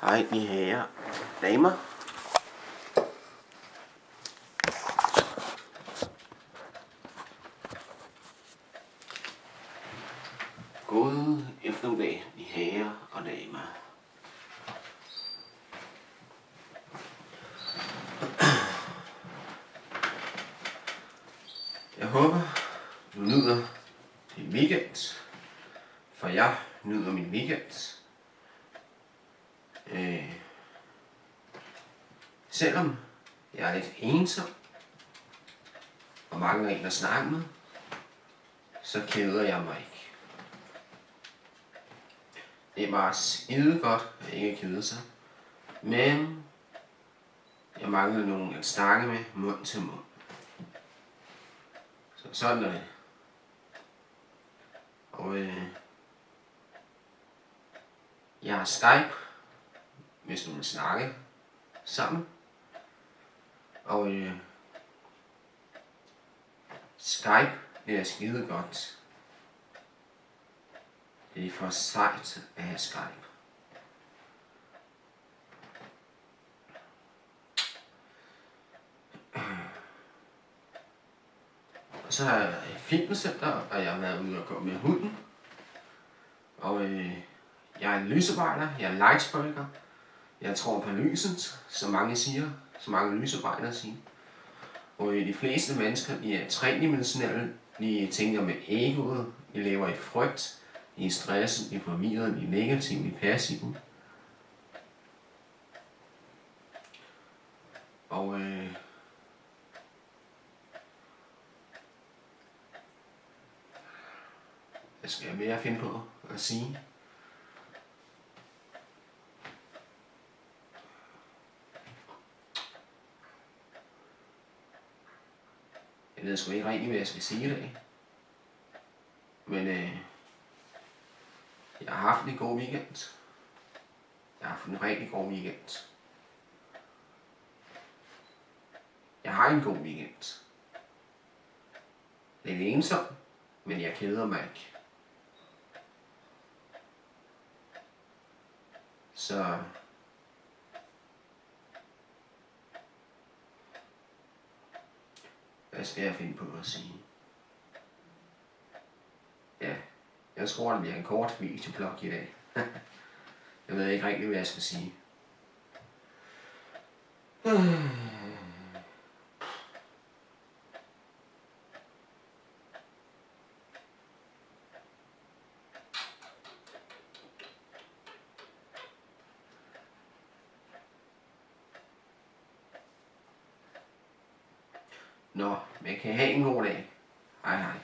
Hej, mine herrer, damer. God eftermiddag, mine herrer og damer. Jeg håber, du nyder din weekend, for jeg nyder min weekend. Selvom jeg er lidt ensom og mangler en at snakke med, så keder jeg mig ikke. Det er bare skide godt at ikke kede sig, men jeg mangler nogen at snakke med mund til mund. Så sådan er det. Og jeg har Skype, hvis du vil snakke sammen. Og Skype, det er skide godt. Det er for sejt at have Skype. Og så har jeg et fitnesscenter, og jeg har været ude og gå med hunden. Og jeg er en lysarbejder, jeg er lightspoiler. Jeg tror på lyset, som mange siger, som mange lysarbejdere siger. Og de fleste mennesker, de er tredimensionelle, de tænker med egoet, de lever i frygt, de er stresset, de er forvirret, de er negative, de er passive. Og hvad skal jeg mere finde på at sige? Jeg ved sgu ikke rigtig, hvad jeg skal sige i dag. Men jeg har haft en god weekend. Jeg har haft en rigtig god weekend. Jeg har en god weekend. Lidt ensom, men jeg keder mig ikke. Så hvad skal jeg finde på at sige? Ja, jeg tror, det bliver en kort videoblog i dag. Jeg ved ikke rigtig, hvad jeg skal sige. Nå, men kan I have en god dag. Hej hej.